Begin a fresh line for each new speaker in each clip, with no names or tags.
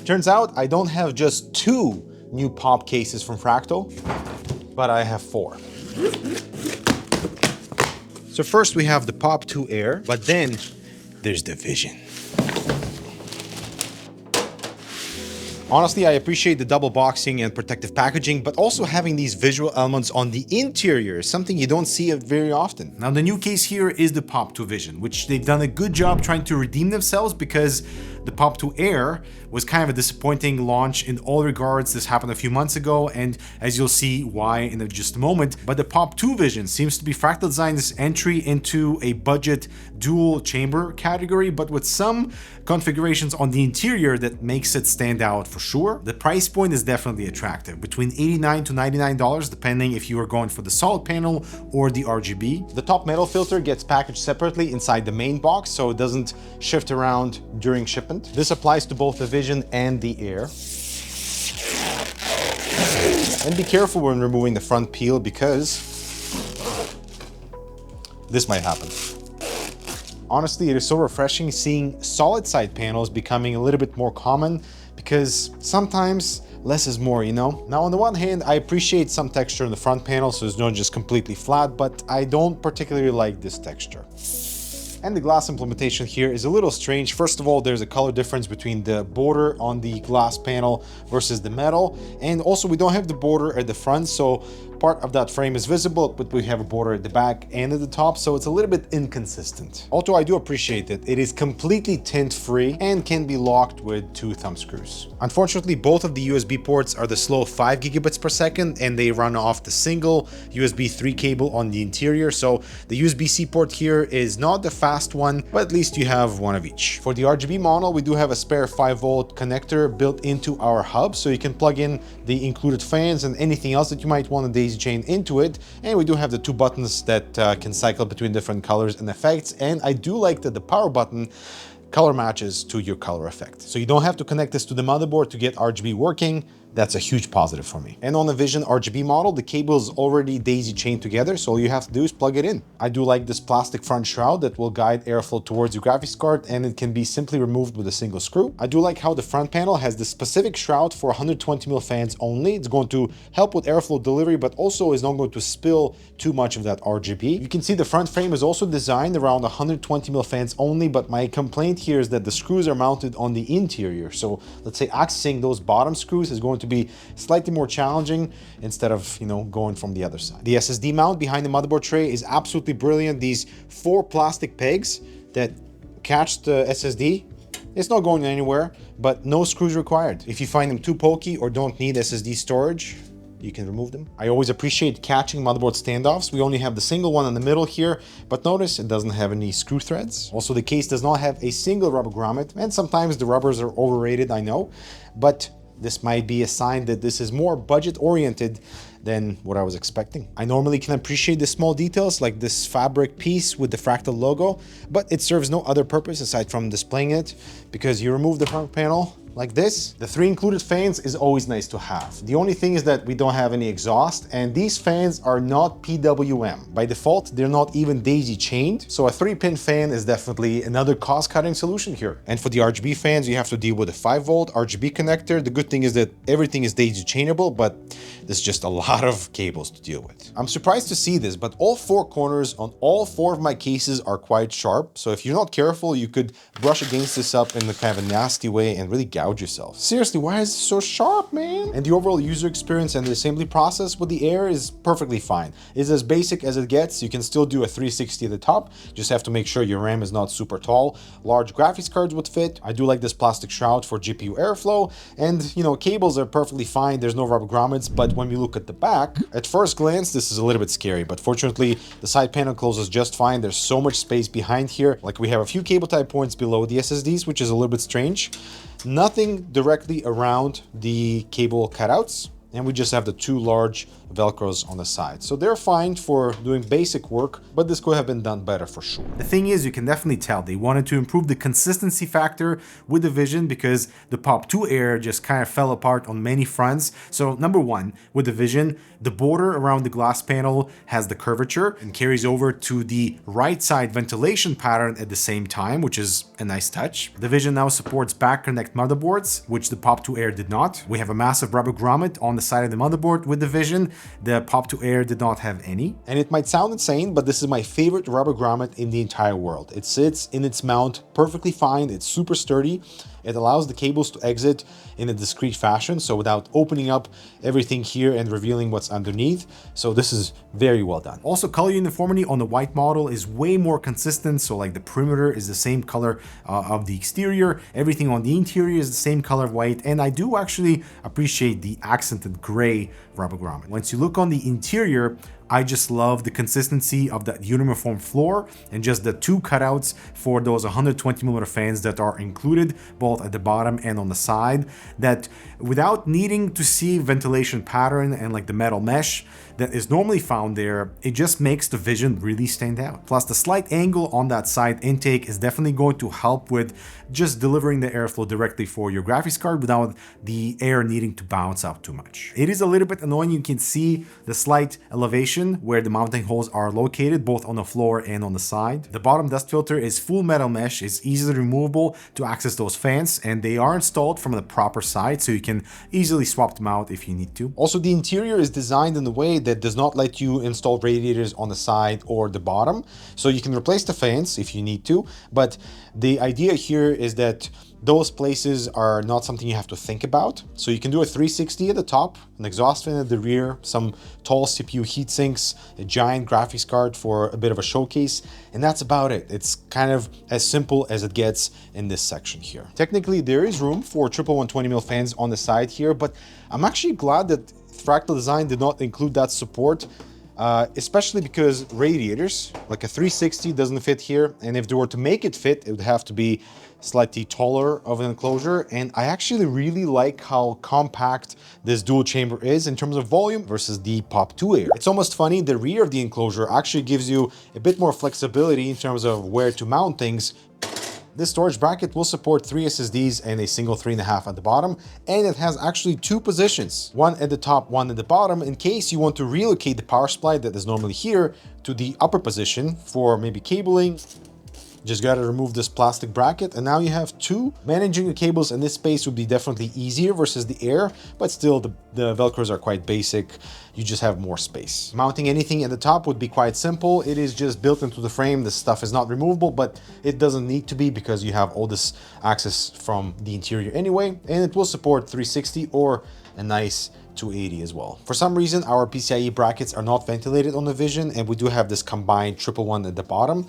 Turns out I don't have just 2 new POP cases from Fractal, but I have 4. So first we have the POP 2 Air, but then there's the Vision. Honestly, I appreciate the double boxing and protective packaging, but also having these visual elements on the interior is something you don't see very often. Now, the new case here is the POP 2 Vision, which they've done a good job trying to redeem themselves because the POP 2 Air was kind of a disappointing launch in all regards. This happened a few months ago, and as you'll see why in just a moment. But the POP 2 Vision seems to be Fractal Design's entry into a budget dual chamber category, but with some configurations on the interior that makes it stand out for sure. The price point is definitely attractive, between $89 to $99, depending if you are going for the solid panel or the RGB. The top metal filter gets packaged separately inside the main box, so it doesn't shift around during shipment. This applies to both the Vision and the Air. And be careful when removing the front peel because this might happen. Honestly, it is so refreshing seeing solid side panels becoming a little bit more common because sometimes less is more, you know? Now, on the one hand, I appreciate some texture in the front panel, so it's not just completely flat, but I don't particularly like this texture. And the glass implementation here is a little strange. First of all, there's a color difference between the border on the glass panel versus the metal. And also we don't have the border at the front, so part of that frame is visible, but we have a border at the back and at the top, so it's a little bit inconsistent. Although I do appreciate that it is completely tint-free and can be locked with 2 thumb screws. Unfortunately, both of the USB ports are the slow 5 gigabits per second, and they run off the single USB 3 cable on the interior, so the USB-C port here is not the fast one, but at least you have one of each. For the RGB model, we do have a spare 5-volt connector built into our hub, so you can plug in the included fans and anything else that you might want to daisy chain into it. And we do have the 2 buttons that can cycle between different colors and effects. And I do like that the power button color matches to your color effect. So you don't have to connect this to the motherboard to get RGB working. That's a huge positive for me. And on the Vision RGB model, the cable is already daisy chained together, so all you have to do is plug it in. I do like this plastic front shroud that will guide airflow towards your graphics card, and it can be simply removed with a single screw. I do like how the front panel has this specific shroud for 120mm fans only. It's going to help with airflow delivery, but also is not going to spill too much of that RGB. You can see the front frame is also designed around 120mm fans only, but my complaint here is that the screws are mounted on the interior. So let's say accessing those bottom screws is going to be slightly more challenging instead of, you know, going from the other side. The SSD mount behind the motherboard tray is absolutely brilliant. These 4 plastic pegs that catch the SSD, it's not going anywhere, but no screws required. If you find them too pokey or don't need SSD storage, you can remove them. I always appreciate catching motherboard standoffs. We only have the single one in the middle here, but notice it doesn't have any screw threads. Also, the case does not have a single rubber grommet, and sometimes the rubbers are overrated, I know, but this might be a sign that this is more budget oriented than what I was expecting. I normally can appreciate the small details like this fabric piece with the Fractal logo, but it serves no other purpose aside from displaying it, because you remove the front panel like this. The 3 included fans is always nice to have. The only thing is that we don't have any exhaust, and these fans are not PWM. By default, they're not even daisy chained, so a 3-pin fan is definitely another cost-cutting solution here. And for the RGB fans, you have to deal with a 5-volt RGB connector. The good thing is that everything is daisy chainable, but there's just a lot of cables to deal with. I'm surprised to see this, but all 4 corners on all 4 of my cases are quite sharp, so if you're not careful, you could brush against this up in a kind of a nasty way and really gouge yourself. Seriously, why is it so sharp, man? And the overall user experience and the assembly process with the Air is perfectly fine. It's as basic as it gets. You can still do a 360 at the top. Just have to make sure your RAM is not super tall. Large graphics cards would fit. I do like this plastic shroud for GPU airflow, and you know, cables are perfectly fine. There's no rubber grommets, but when we look at the back, at first glance, this is a little bit scary, but fortunately, the side panel closes just fine. There's so much space behind here. Like, we have a few cable tie points below the SSDs, which is a little bit strange. Nothing directly around the cable cutouts. and we just have the two large Velcros on the side. So they're fine for doing basic work, but this could have been done better for sure. The thing is, you can definitely tell they wanted to improve the consistency factor with the Vision because the Pop 2 Air just kind of fell apart on many fronts. So number one, with the Vision, the border around the glass panel has the curvature and carries over to the right side ventilation pattern at the same time, which is a nice touch. The Vision now supports back connect motherboards, which the Pop 2 Air did not. We have a massive rubber grommet on the side of the motherboard with the Vision. The Pop 2 Air did not have any. And it might sound insane, but this is my favorite rubber grommet in the entire world. It sits in its mount perfectly fine. It's super sturdy. It allows the cables to exit in a discreet fashion, so without opening up everything here and revealing what's underneath. So this is very well done. Also, color uniformity on the white model is way more consistent. So like the perimeter is the same color of the exterior. Everything on the interior is the same color of white. And I do actually appreciate the accented gray rubber grommet. Once you look on the interior, I just love the consistency of that uniform floor and just the two cutouts for those 120mm fans that are included both at the bottom and on the side, that without needing to see ventilation pattern and like the metal mesh that is normally found there, it just makes the Vision really stand out. Plus the slight angle on that side intake is definitely going to help with just delivering the airflow directly for your graphics card without the air needing to bounce out too much. It is a little bit annoying. You can see the slight elevation where the mounting holes are located, both on the floor and on the side. The bottom dust filter is full metal mesh. It's easily removable to access those fans, and they are installed from the proper side, so you can easily swap them out if you need to. Also, the interior is designed in a way that does not let you install radiators on the side or the bottom. So you can replace the fans if you need to, but the idea here is that those places are not something you have to think about. So you can do a 360 at the top, an exhaust fan at the rear, some tall CPU heat sinks, a giant graphics card for a bit of a showcase, and that's about it. It's kind of as simple as it gets in this section here. Technically, there is room for triple 120mm fans on the side here, but I'm actually glad that Fractal Design did not include that support, especially because radiators, like a 360 doesn't fit here, and if they were to make it fit, it would have to be slightly taller of an enclosure. And I actually really like how compact this dual chamber is in terms of volume versus the Pop 2 Air. It's almost funny, the rear of the enclosure actually gives you a bit more flexibility in terms of where to mount things. This storage bracket will support 3 SSDs and a single 3.5 at the bottom, and it has actually 2 positions, one at the top, one at the bottom, in case you want to relocate the power supply that is normally here to the upper position for maybe cabling. Just got to remove this plastic bracket, and now you have 2. Managing the cables in this space would be definitely easier versus the Air, but still the Velcros are quite basic. You just have more space. Mounting anything at the top would be quite simple. It is just built into the frame. This stuff is not removable, but it doesn't need to be because you have all this access from the interior anyway, and it will support 360 or a nice 280 as well. For some reason, our PCIe brackets are not ventilated on the Vision, and we do have this combined triple one at the bottom,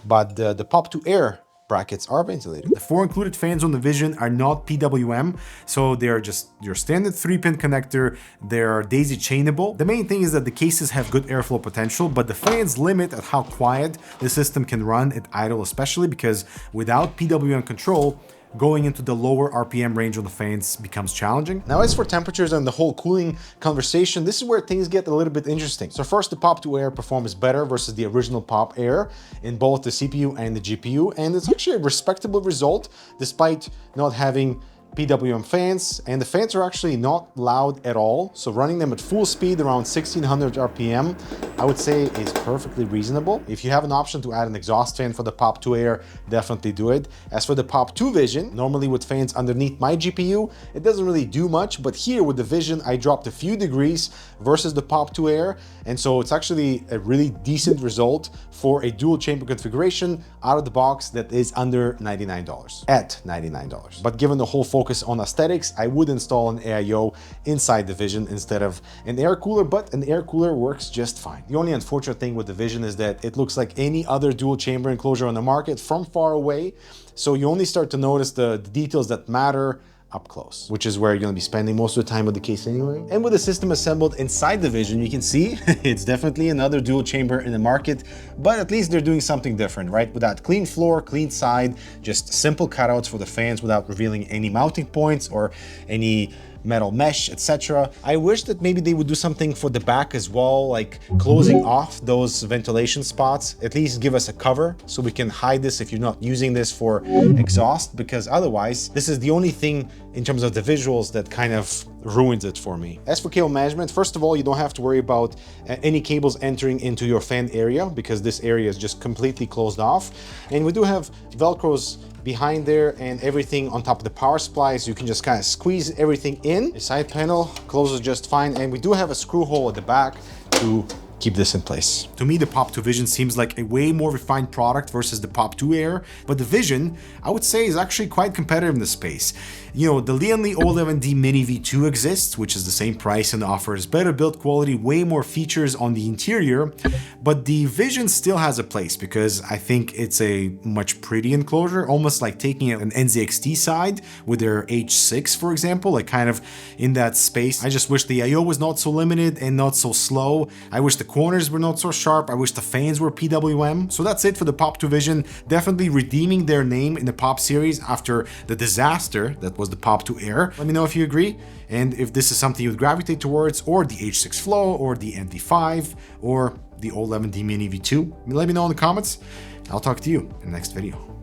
but the Pop 2 Air brackets are ventilated. The 4 included fans on the Vision are not PWM, so they are just your standard 3-pin connector. They're daisy chainable. The main thing is that the cases have good airflow potential, but the fans limit at how quiet the system can run at idle, especially because without PWM control, going into the lower RPM range on the fans becomes challenging. Now, as for temperatures and the whole cooling conversation, this is where things get a little bit interesting. So first, the Pop 2 Air performs better versus the original Pop Air in both the CPU and the GPU, and it's actually a respectable result despite not having PWM fans, and the fans are actually not loud at all. So running them at full speed around 1600 RPM, I would say is perfectly reasonable. If you have an option to add an exhaust fan for the Pop 2 Air, definitely do it. As for the Pop 2 Vision, normally with fans underneath my GPU, it doesn't really do much, but here with the Vision, I dropped a few degrees versus the Pop 2 Air, and so it's actually a really decent result for a dual chamber configuration out of the box that is under $99, at $99. But given the whole focus on aesthetics, I would install an AIO inside the Vision instead of an air cooler, but an air cooler works just fine. The only unfortunate thing with the Vision is that it looks like any other dual chamber enclosure on the market from far away, so you only start to notice the details that matter up close, which is where you're gonna be spending most of the time with the case anyway. And with the system assembled inside the Vision, you can see it's definitely another dual chamber in the market, but at least they're doing something different, right? With that clean floor, clean side, just simple cutouts for the fans without revealing any mounting points or any metal mesh, etc. I wish that maybe they would do something for the back as well, like closing off those ventilation spots, at least give us a cover so we can hide this if you're not using this for exhaust, because otherwise this is the only thing in terms of the visuals that kind of ruins it for me. As for cable management, first of all, you don't have to worry about any cables entering into your fan area because this area is just completely closed off. And we do have Velcros behind there and everything on top of the power supply, so you can just kind of squeeze everything in. The side panel closes just fine, and we do have a screw hole at the back to keep this in place. To me, the Pop 2 Vision seems like a way more refined product versus the Pop 2 Air, but the Vision, I would say, is actually quite competitive in the space. You know, the Lianli O11D Mini V2 exists, which is the same price and offers better build quality, way more features on the interior, but the Vision still has a place because I think it's a much pretty enclosure, almost like taking an NZXT side with their H6, for example, like kind of in that space. I just wish the I/O was not so limited and not so slow. I wish the corners were not so sharp. I wish the fans were PWM. So that's it for the Pop 2 Vision, definitely redeeming their name in the Pop series after the disaster that was the Pop 2 Air. Let me know if you agree and if this is something you would gravitate towards, or the H6 Flow, or the ND5, or the O11D Mini V2. Let me know in the comments. I'll talk to you in the next video.